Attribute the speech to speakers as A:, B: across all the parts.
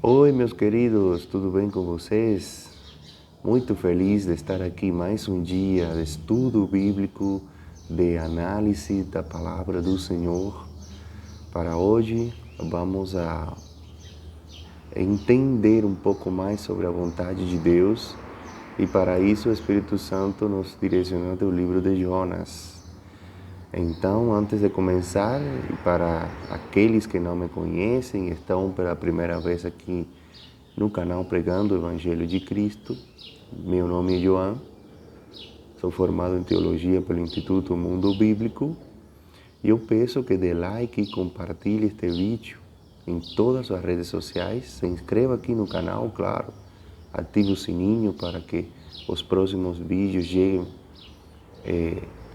A: Oi, meus queridos, tudo bem com vocês? Muito feliz de estar aqui mais um dia de estudo bíblico, de análise da palavra do Senhor. Para hoje, vamos a entender um pouco mais sobre a vontade de Deus e para isso o Espírito Santo nos direcionou do livro de Jonas. Então, antes de começar, e para aqueles que não me conhecem, estão pela primeira vez aqui no canal Pregando o Evangelho de Cristo, meu nome é Joan, sou formado em Teologia pelo Instituto Mundo Bíblico e eu peço que dê like e compartilhe este vídeo em todas as redes sociais, se inscreva aqui no canal, claro, ative o sininho para que os próximos vídeos cheguem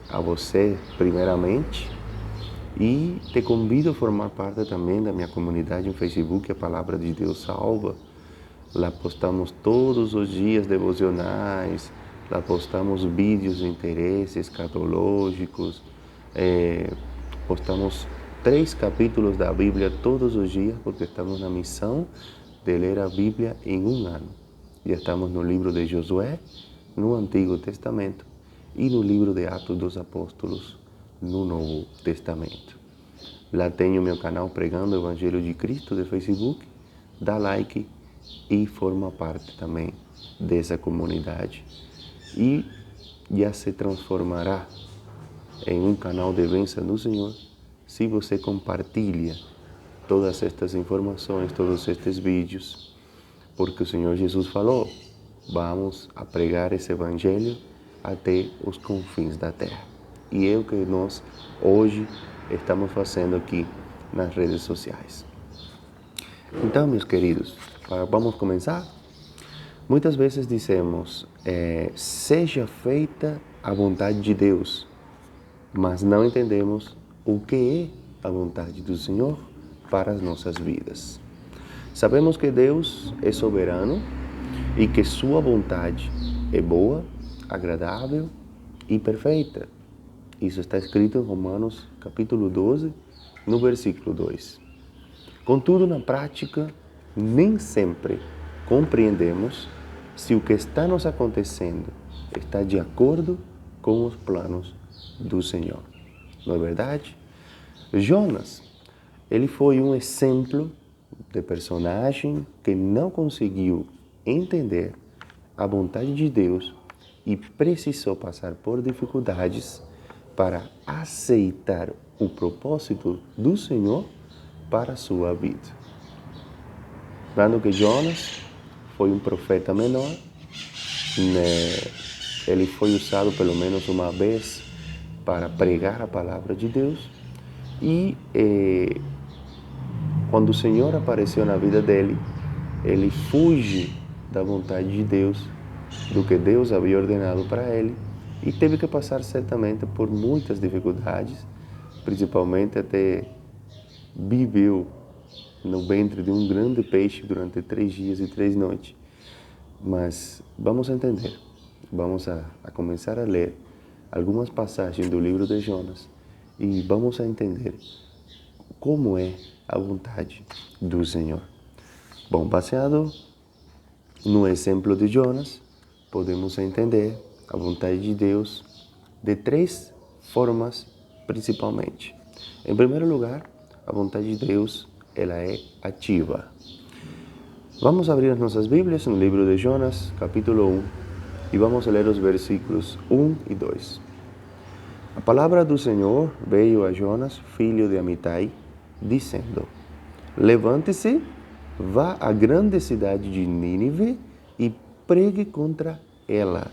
A: a você primeiramente e te convido a formar parte também da minha comunidade no Facebook, a Palavra de Deus Salva. Lá postamos todos os dias devocionais, lá postamos vídeos de interesse escatológicos, postamos 3 capítulos da Bíblia todos os dias, porque estamos na missão de ler a Bíblia em um ano. Já estamos no livro de Josué, no Antigo Testamento, e no livro de Atos dos Apóstolos, no Novo Testamento. Lá tenho meu canal Pregando o Evangelho de Cristo de Facebook, dá like e forma parte também dessa comunidade. E já se transformará em um canal de bênção do Senhor se você compartilha todas estas informações, todos estes vídeos, porque o Senhor Jesus falou, vamos a pregar esse Evangelho até os confins da terra. E é o que nós hoje estamos fazendo aqui nas redes sociais. Então, meus queridos, vamos começar? Muitas vezes dizemos, seja feita a vontade de Deus, mas não entendemos o que é a vontade do Senhor para as nossas vidas. Sabemos que Deus é soberano e que sua vontade é boa, agradável e perfeita. Isso está escrito em Romanos capítulo 12, no versículo 2. Contudo, na prática, nem sempre compreendemos se o que está nos acontecendo está de acordo com os planos do Senhor. Não é verdade? Jonas, ele foi um exemplo de personagem que não conseguiu entender a vontade de Deus e precisou passar por dificuldades para aceitar o propósito do Senhor para a sua vida. Lembrando que Jonas foi um profeta menor, ele foi usado pelo menos uma vez para pregar a palavra de Deus e quando o Senhor apareceu na vida dele, ele fuge da vontade de Deus, do que Deus havia ordenado para ele, e teve que passar certamente por muitas dificuldades, principalmente até viveu no ventre de um grande peixe durante 3 dias e 3 noites. Mas vamos entender, vamos a começar a ler algumas passagens do livro de Jonas e vamos a entender como é a vontade do Senhor. Bom, baseado no exemplo de Jonas, podemos entender a vontade de Deus de 3 formas principalmente. Em primeiro lugar, a vontade de Deus, ela é ativa. Vamos abrir as nossas Bíblias no livro de Jonas, capítulo 1, e vamos ler os versículos 1 e 2. A palavra do Senhor veio a Jonas, filho de Amitai, dizendo, levante-se, vá à grande cidade de Nínive e pregue contra ela,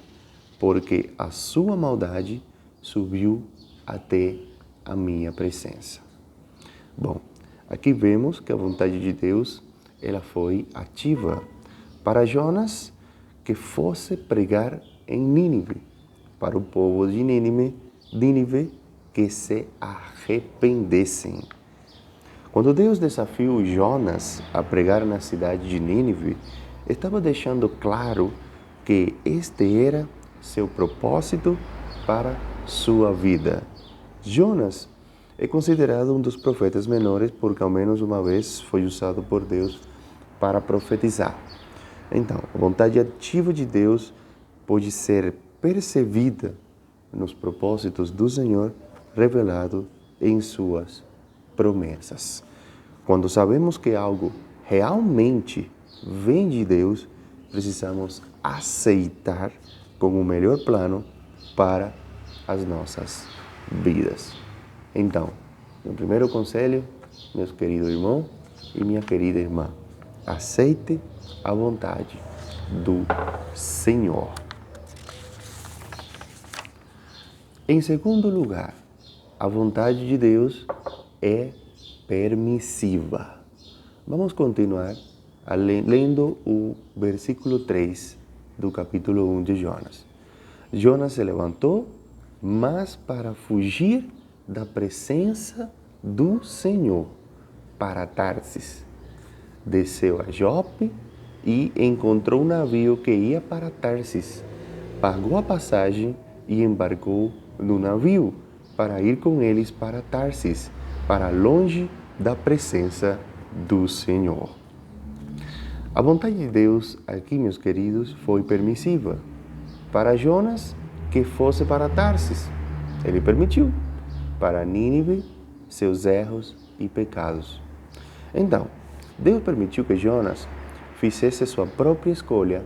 A: porque a sua maldade subiu até a minha presença. Bom, aqui vemos que a vontade de Deus, ela foi ativa para Jonas, que fosse pregar em Nínive, para o povo de Nínive que se arrependessem. Quando Deus desafiou Jonas a pregar na cidade de Nínive, estava deixando claro que este era seu propósito para sua vida. Jonas é considerado um dos profetas menores porque ao menos uma vez foi usado por Deus para profetizar. Então, a vontade ativa de Deus pode ser percebida nos propósitos do Senhor revelado em suas promessas. Quando sabemos que algo realmente vem de Deus, precisamos aceitar como o melhor plano para as nossas vidas. Então, meu primeiro conselho, meus queridos irmãos e minha querida irmã, aceite a vontade do Senhor. Em segundo lugar, a vontade de Deus é permissiva. Vamos continuar lendo o versículo 3 do capítulo 1 de Jonas. Jonas se levantou, mas para fugir da presença do Senhor, para Tarsis. Desceu a Jope e encontrou um navio que ia para Tarsis. Pagou a passagem e embarcou no navio para ir com eles para Tarsis, para longe da presença do Senhor. A vontade de Deus aqui, meus queridos, foi permissiva. Para Jonas, que fosse para Tarsis, ele permitiu. Para Nínive, seus erros e pecados. Então, Deus permitiu que Jonas fizesse sua própria escolha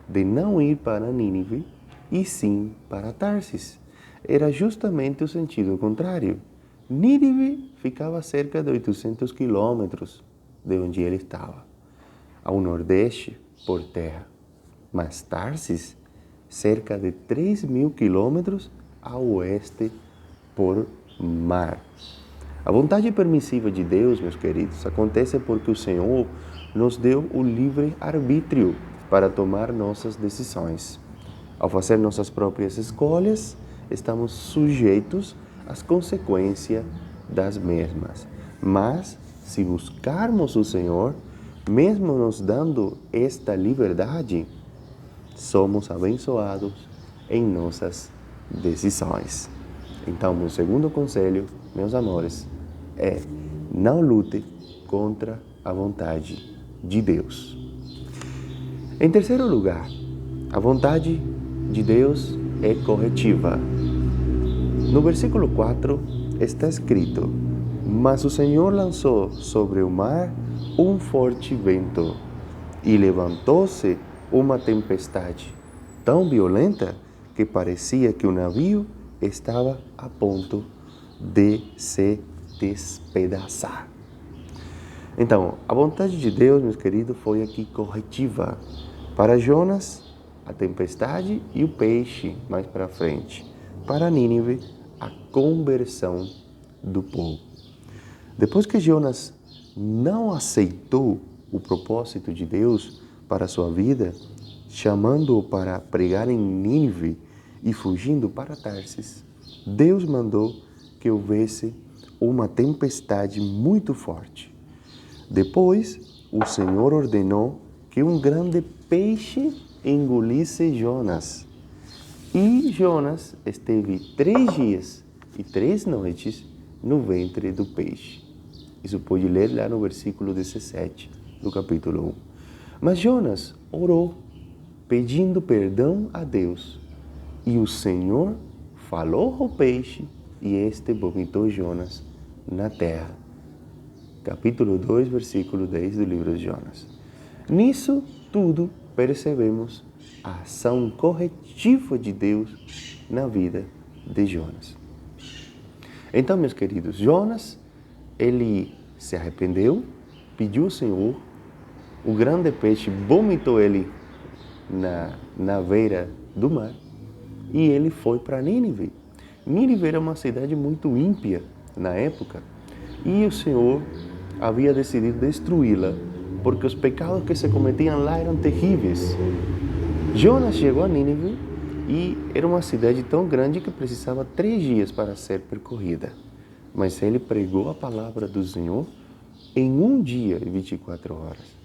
A: de não ir para Nínive e sim para Tarsis. Era justamente o sentido contrário. Nínive ficava a cerca de 800 quilômetros de onde ele estava, ao nordeste por terra, mas Tarsis cerca de 3.000 quilômetros a oeste por mar. A vontade permissiva de Deus, meus queridos, acontece porque o Senhor nos deu o livre arbítrio para tomar nossas decisões. Ao fazer nossas próprias escolhas, estamos sujeitos às consequências das mesmas. Mas, se buscarmos o Senhor, mesmo nos dando esta liberdade, somos abençoados em nossas decisões. Então, meu segundo conselho, meus amores, é não lute contra a vontade de Deus. Em terceiro lugar, a vontade de Deus é corretiva. No versículo 4 está escrito: mas o Senhor lançou sobre o mar um forte vento e levantou-se uma tempestade tão violenta que parecia que o navio estava a ponto de se despedaçar. Então, a vontade de Deus, meus queridos, foi aqui corretiva. Para Jonas, a tempestade e o peixe mais para frente. Para Nínive, a conversão do povo. Depois que Jonas não aceitou o propósito de Deus para a sua vida, chamando-o para pregar em Nínive e fugindo para Tarsis, Deus mandou que houvesse uma tempestade muito forte. Depois, o Senhor ordenou que um grande peixe engolisse Jonas. E Jonas esteve 3 dias e 3 noites no ventre do peixe. Isso pode ler lá no versículo 17 do capítulo 1. Mas Jonas orou, pedindo perdão a Deus. E o Senhor falou ao peixe e este vomitou Jonas na terra. Capítulo 2, versículo 10 do livro de Jonas. Nisso tudo percebemos a ação corretiva de Deus na vida de Jonas. Então, meus queridos, Jonas, ele se arrependeu, pediu ao Senhor, o grande peixe vomitou ele na beira do mar e ele foi para Nínive. Nínive era uma cidade muito ímpia na época e o Senhor havia decidido destruí-la porque os pecados que se cometiam lá eram terríveis. Jonas chegou a Nínive e era uma cidade tão grande que precisava 3 dias para ser percorrida. Mas ele pregou a palavra do Senhor em 1 dia e 24 horas.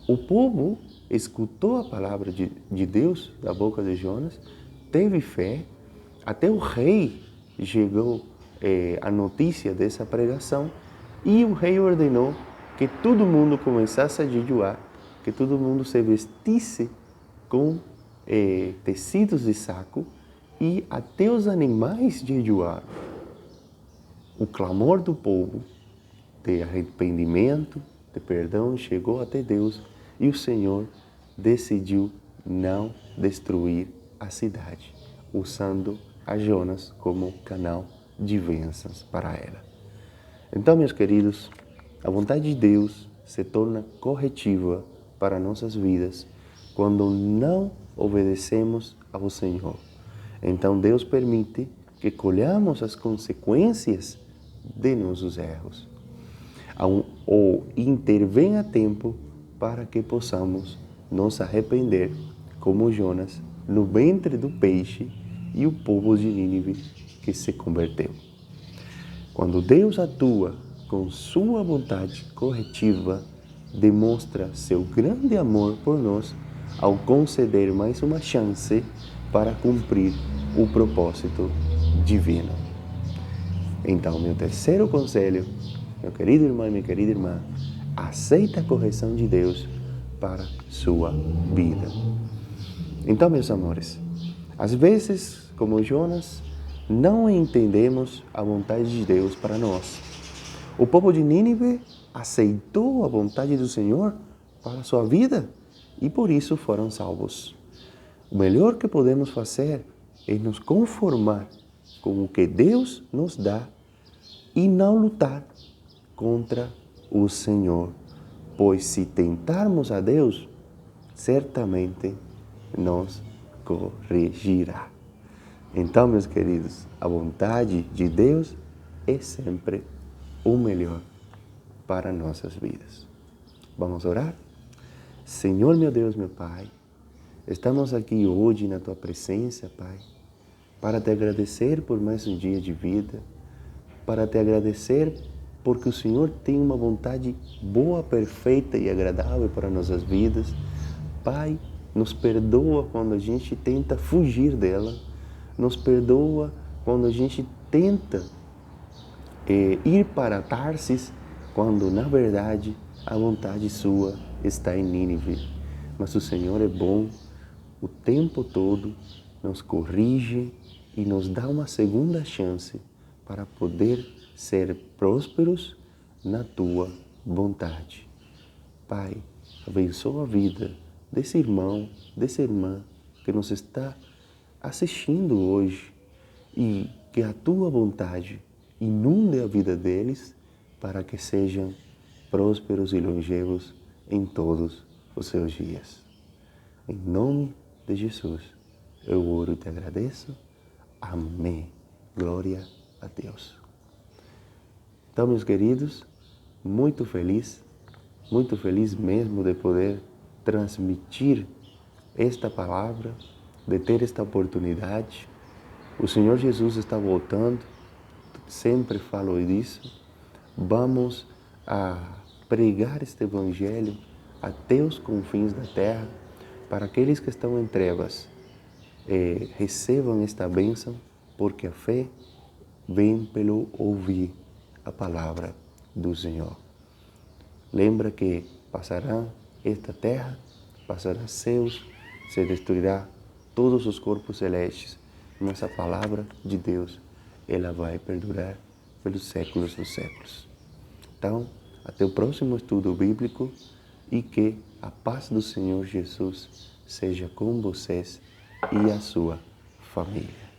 A: O povo escutou a palavra de Deus da boca de Jonas, teve fé, até o rei chegou a notícia dessa pregação e o rei ordenou que todo mundo começasse a jejuar, que todo mundo se vestisse com tecidos de saco e até os animais jejuaram. O clamor do povo de arrependimento, de perdão, chegou até Deus e o Senhor decidiu não destruir a cidade, usando a Jonas como canal de bênçãos para ela. Então, meus queridos, a vontade de Deus se torna corretiva para nossas vidas quando não obedecemos ao Senhor. Então, Deus permite que colhamos as consequências de nossos erros. Ou intervém a tempo para que possamos nos arrepender, como Jonas, no ventre do peixe e o povo de Nínive que se converteu. Quando Deus atua com sua vontade corretiva, demonstra seu grande amor por nós ao conceder mais uma chance para cumprir o propósito divino. Então, meu terceiro conselho, meu querido irmão e minha querida irmã, aceita a correção de Deus para sua vida. Então, meus amores, às vezes, como Jonas, não entendemos a vontade de Deus para nós. O povo de Nínive aceitou a vontade do Senhor para a sua vida e por isso foram salvos. O melhor que podemos fazer é nos conformar com o que Deus nos dá e não lutar contra o Senhor, pois se tentarmos a Deus, certamente nos corrigirá. Então, meus queridos, a vontade de Deus é sempre o melhor para nossas vidas. Vamos orar? Senhor, meu Deus, meu Pai, estamos aqui hoje na Tua presença, Pai, para Te agradecer por mais um dia de vida, para Te agradecer porque o Senhor tem uma vontade boa, perfeita e agradável para nossas vidas. Pai, nos perdoa quando a gente tenta fugir dela, nos perdoa quando a gente tenta ir para Tarsis, quando na verdade a vontade sua está em Nínive. Mas o Senhor é bom, o tempo todo nos corrige e nos dá uma segunda chance para poder ser prósperos na Tua vontade. Pai, abençoa a vida desse irmão, dessa irmã que nos está assistindo hoje e que a Tua vontade inunde a vida deles para que sejam prósperos e longevos em todos os seus dias. Em nome de Jesus, eu oro e te agradeço. Amém. Glória a Deus. Então, meus queridos, muito feliz mesmo de poder transmitir esta palavra, de ter esta oportunidade. O Senhor Jesus está voltando, sempre falo disso. Vamos a pregar este Evangelho até os confins da terra, para aqueles que estão em trevas recebam esta bênção, porque a fé vem pelo ouvir a palavra do Senhor. Lembra que passará esta terra, passará céus, se destruirá todos os corpos celestes, mas a palavra de Deus, ela vai perdurar pelos séculos dos séculos. Então, até o próximo estudo bíblico e que a paz do Senhor Jesus seja com vocês e a sua família.